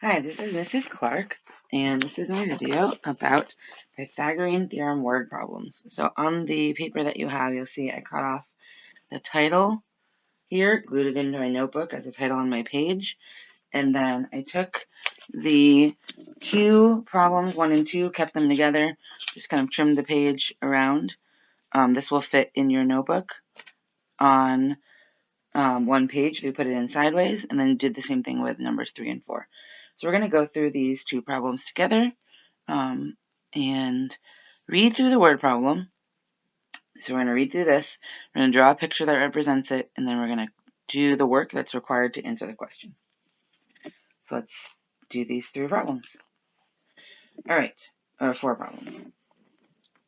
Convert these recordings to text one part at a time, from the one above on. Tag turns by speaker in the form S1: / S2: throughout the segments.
S1: Hi, this is Mrs. Clark, and this is my video about Pythagorean theorem word problems. So on the paper that you have, you'll see I cut off the title here, glued it into my notebook as a title on my page, and then I took the two problems, 1 and 2, kept them together, just kind of trimmed the page around. This will fit in your notebook on one page if you put it in sideways, and then did the same thing with numbers 3 and 4. So we're going to go through these two problems together and read through the word problem. So we're going to read through this, we're going to draw a picture that represents it, and then we're going to do the work that's required to answer the question. So let's do these three problems. All right, or 4 problems.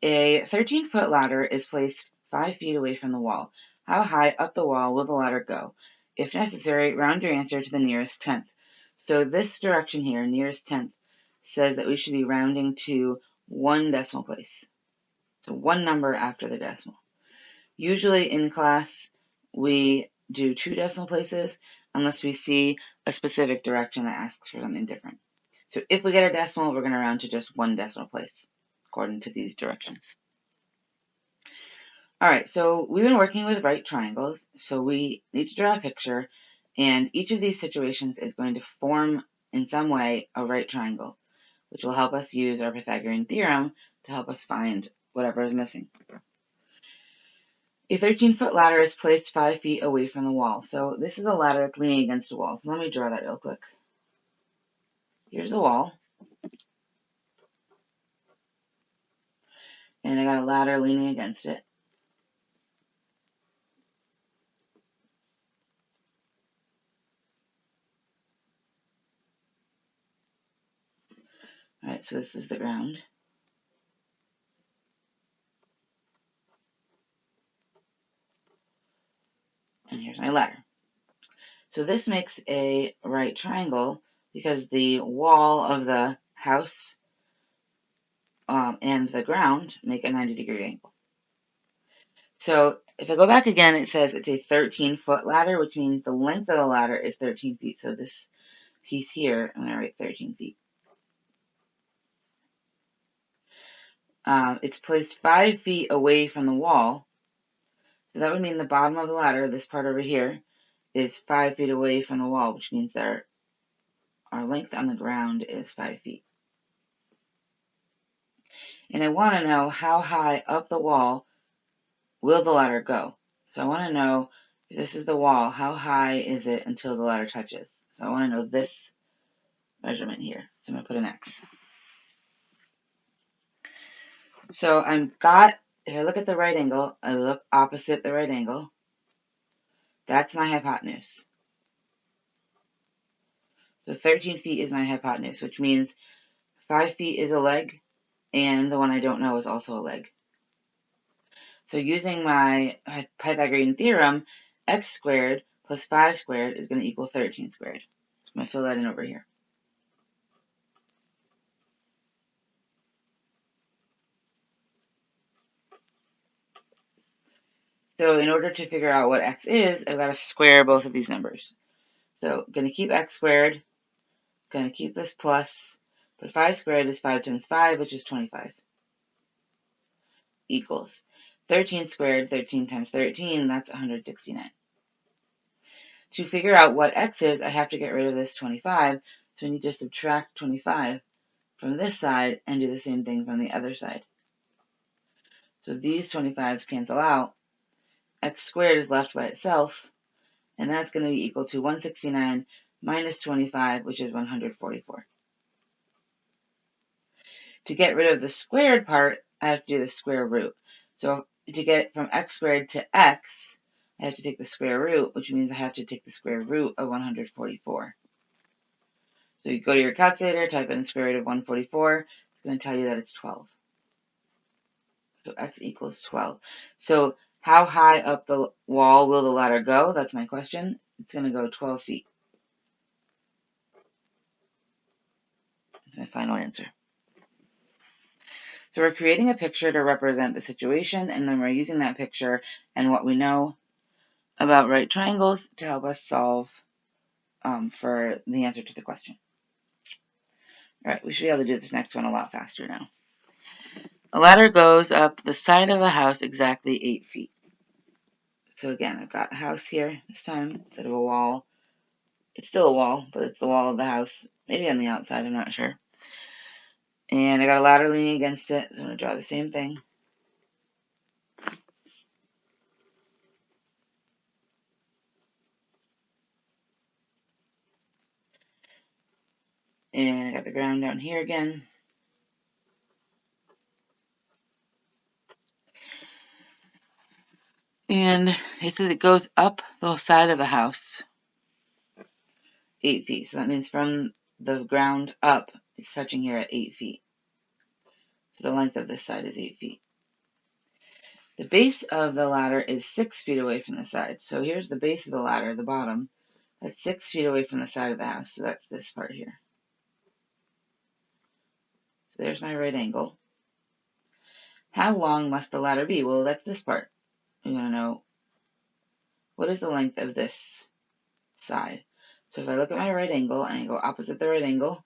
S1: A 13-foot ladder is placed 5 feet away from the wall. How high up the wall will the ladder go? If necessary, round your answer to the nearest tenth. So this direction here, nearest tenth, says that we should be rounding to 1 decimal place. So 1 number after the decimal. Usually in class, we do 2 decimal places unless we see a specific direction that asks for something different. So if we get a decimal, we're going to round to just 1 decimal place according to these directions. All right, so we've been working with right triangles, so we need to draw a picture, and each of these situations is going to form in some way a right triangle, which will help us use our Pythagorean theorem to help us find whatever is missing. A 13-foot ladder is placed 5 feet away from the wall. So this is a ladder that's leaning against a wall. So let me draw that real quick. Here's a wall, and I got a ladder leaning against it. All right, so this is the ground. And here's my ladder. So this makes a right triangle because the wall of the house and the ground make a 90-degree angle. So if I go back again, it says it's a 13-foot ladder, which means the length of the ladder is 13 feet. So this piece here, I'm going to write 13 feet. It's placed 5 feet away from the wall. So that would mean the bottom of the ladder, this part over here, is 5 feet away from the wall, which means that our length on the ground is 5 feet. And I want to know how high up the wall will the ladder go. So I want to know, if this is the wall, how high is it until the ladder touches? So I want to know this measurement here. So I'm going to put an X. So if I look at the right angle, I look opposite the right angle. That's my hypotenuse. So 13 feet is my hypotenuse, which means 5 feet is a leg, and the one I don't know is also a leg. So using my Pythagorean theorem, x squared plus 5 squared is going to equal 13 squared. So I'm going to fill that in over here. So in order to figure out what x is, I've got to square both of these numbers. So I'm going to keep x squared, going to keep this plus, but 5 squared is 5 times 5, which is 25, equals 13 squared, 13 times 13, that's 169. To figure out what x is, I have to get rid of this 25, so I need to subtract 25 from this side and do the same thing from the other side. So these 25s cancel out, x squared is left by itself, and that's going to be equal to 169 minus 25, which is 144. To get rid of the squared part, I have to do the square root. So to get from x squared to x, I have to take the square root, which means I have to take the square root of 144. So you go to your calculator, type in the square root of 144, it's going to tell you that it's 12. So x equals 12. So how high up the wall will the ladder go? That's my question. It's going to go 12 feet. That's my final answer. So we're creating a picture to represent the situation, and then we're using that picture and what we know about right triangles to help us solve for the answer to the question. Alright, we should be able to do this next one a lot faster now. A ladder goes up the side of a house exactly 8 feet. So again, I've got a house here this time instead of a wall. It's still a wall, but it's the wall of the house. Maybe on the outside, I'm not sure. And I got a ladder leaning against it, so I'm going to draw the same thing. And I got the ground down here again. And it says it goes up the side of the house 8 feet. So that means from the ground up, it's touching here at 8 feet. So the length of this side is 8 feet. The base of the ladder is 6 feet away from the side. So here's the base of the ladder, the bottom. That's 6 feet away from the side of the house. So that's this part here. So there's my right angle. How long must the ladder be? Well, that's this part. We want to know, what is the length of this side? So if I look at my right angle and I go opposite the right angle,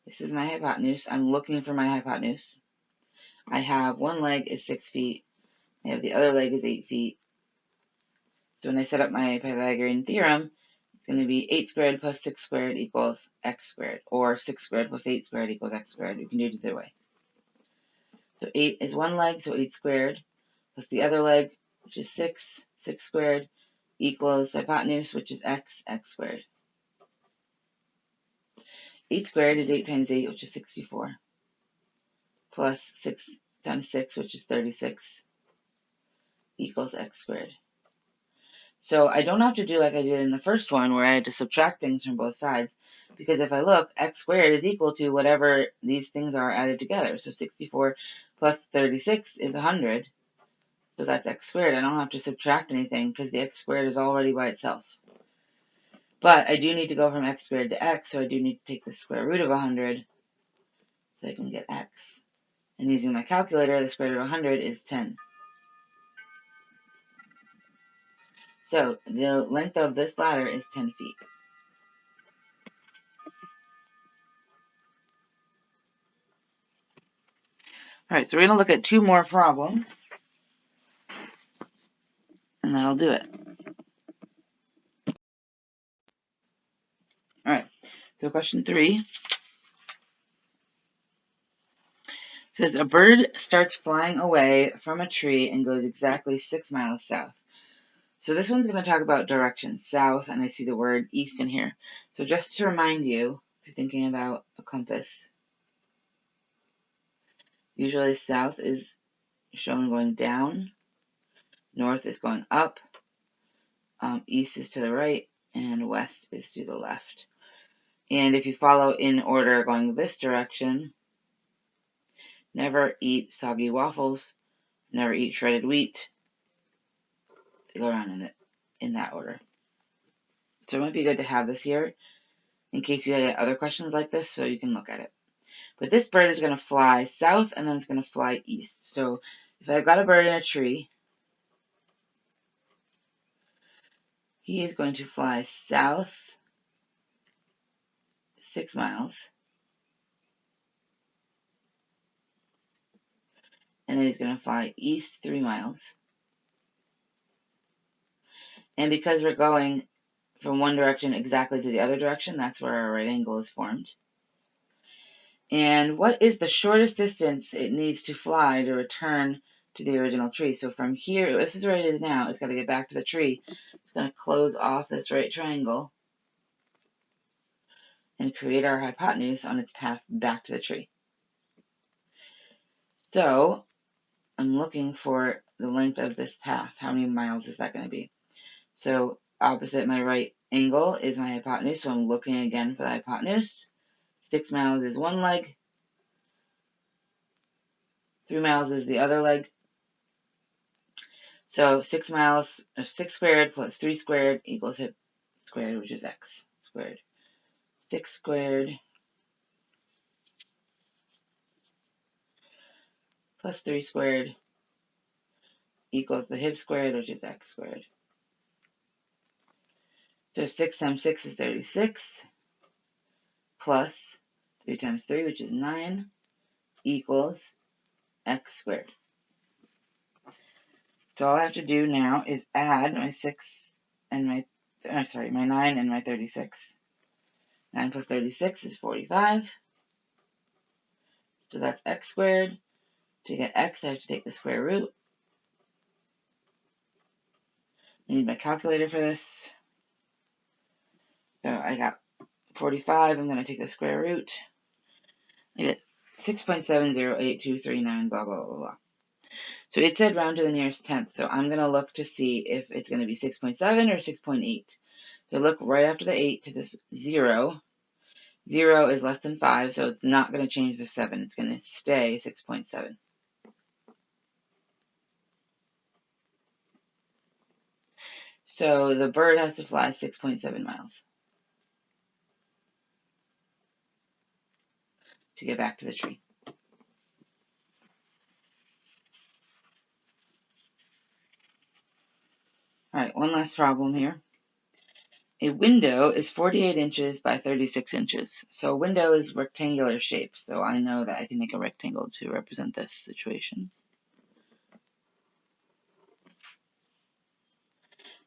S1: this is my hypotenuse. I'm looking for my hypotenuse. I have one leg is 6 feet. I have the other leg is 8 feet. So when I set up my Pythagorean theorem, it's going to be 8 squared plus 6 squared equals x squared, or 6 squared plus 8 squared equals x squared. We can do it either way. So 8 is one leg, so 8 squared, plus the other leg, which is 6 squared, equals hypotenuse, which is x squared. 8 squared is 8 times 8, which is 64, plus 6 times 6, which is 36, equals x squared. So I don't have to do like I did in the first one, where I had to subtract things from both sides, because if I look, x squared is equal to whatever these things are added together. So 64 plus 36 is 100. So that's x squared. I don't have to subtract anything because the x squared is already by itself. But I do need to go from x squared to x, so I do need to take the square root of 100 so I can get x. And using my calculator, the square root of 100 is 10. So the length of this ladder is 10 feet. Alright, so we're going to look at 2 more problems, and that'll do it. Alright, so question 3 says a bird starts flying away from a tree and goes exactly 6 miles south. So this one's going to talk about direction, south, and I see the word east in here. So just to remind you, if you're thinking about a compass, usually south is shown going down, north is going up, east is to the right, and west is to the left. And if you follow in order going this direction, never eat soggy waffles, never eat shredded wheat. They go around in that order. So it might be good to have this here in case you get other questions like this, so you can look at it. But this bird is going to fly south and then it's going to fly east. So if I've got a bird in a tree, he is going to fly south 6 miles, and then he's going to fly east 3 miles. And because we're going from one direction exactly to the other direction, that's where our right angle is formed. And what is the shortest distance it needs to fly to return to the original tree? So from here, this is where it is now, it's got to get back to the tree. It's going to close off this right triangle and create our hypotenuse on its path back to the tree. So I'm looking for the length of this path. How many miles is that going to be? So opposite my right angle is my hypotenuse, so I'm looking again for the hypotenuse. 6 miles is one leg, 3 miles is the other leg. So 6 miles, or 6 squared plus 3 squared equals hip squared, which is x squared. 6 squared plus 3 squared equals the hip squared, which is x squared. So 6 times 6 is 36, plus 3 times 3, which is 9, equals x squared. So all I have to do now is add my 6 and my 9 and my 36. 9 plus 36 is 45. So that's x squared. To get x, I have to take the square root. I need my calculator for this. So I got 45. I'm going to take the square root. I get 6.708239, blah, blah, blah, blah. So it said round to the nearest tenth. So I'm going to look to see if it's going to be 6.7 or 6.8. So look right after the 8 to this 0. 0 is less than 5, so it's not going to change the 7. It's going to stay 6.7. So the bird has to fly 6.7 miles to get back to the tree. All right, one last problem here. A window is 48 inches by 36 inches. So a window is rectangular shape, so I know that I can make a rectangle to represent this situation.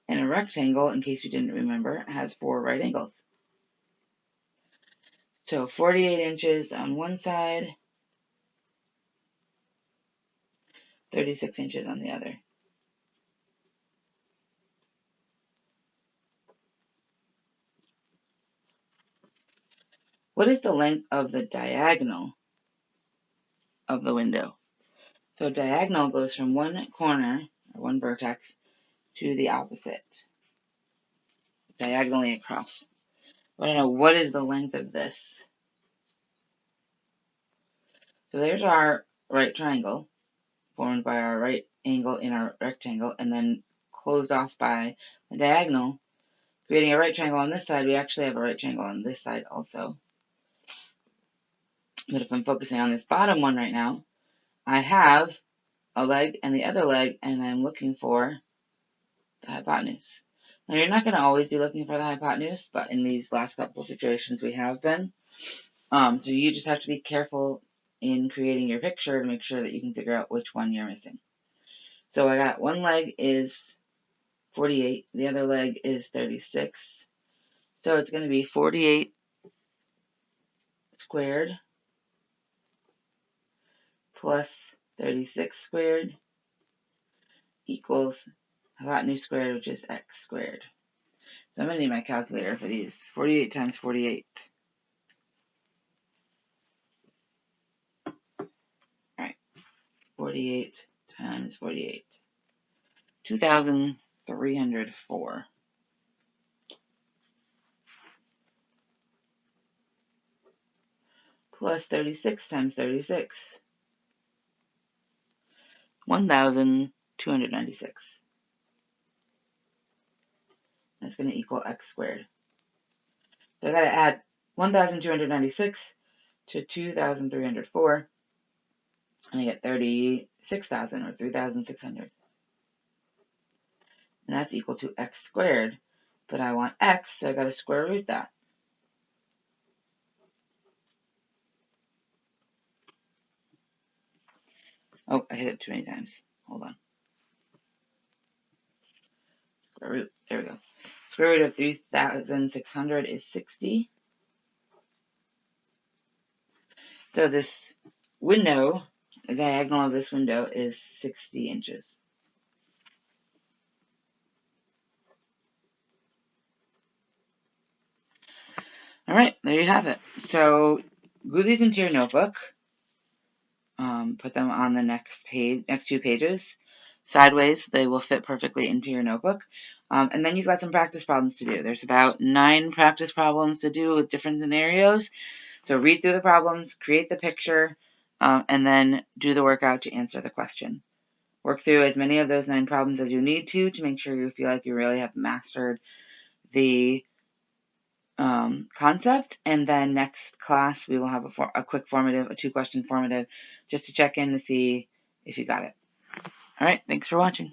S1: And a rectangle, in case you didn't remember, has 4 right angles. So 48 inches on one side, 36 inches on the other. What is the length of the diagonal of the window? So diagonal goes from one corner, or one vertex, to the opposite, diagonally across. I want to know, what is the length of this? So there's our right triangle, formed by our right angle in our rectangle, and then closed off by the diagonal, creating a right triangle on this side. We actually have a right triangle on this side also. But if I'm focusing on this bottom one right now, I have a leg and the other leg, and I'm looking for the hypotenuse. Now, you're not going to always be looking for the hypotenuse, but in these last couple situations we have been. So you just have to be careful in creating your picture to make sure that you can figure out which one you're missing. So I got one leg is 48, the other leg is 36. So it's going to be 48 squared plus 36 squared equals hypotenuse squared, which is x squared. So I'm going to need my calculator for these. 48 times 48. All right, 48 times 48. 2,304. Plus 36 times 36. 1,296. That's going to equal x squared. So I got to add 1,296 to 2,304, and I get 36,000, or 3,600. And that's equal to x squared. But I want x, so I got to square root that. Oh, I hit it too many times. Hold on. Square root. There we go. Square root of 3,600 is 60. So this window, the diagonal of this window, is 60 inches. All right, there you have it. So glue these into your notebook. Put them on the next two pages. Sideways, they will fit perfectly into your notebook. And then you've got some practice problems to do. There's about 9 practice problems to do with different scenarios. So read through the problems, create the picture, and then do the workout to answer the question. Work through as many of those 9 problems as you need to make sure you feel like you really have mastered the concept. And then next class, we will have a quick formative, a 2-question formative, just to check in to see if you got it. All right, thanks for watching.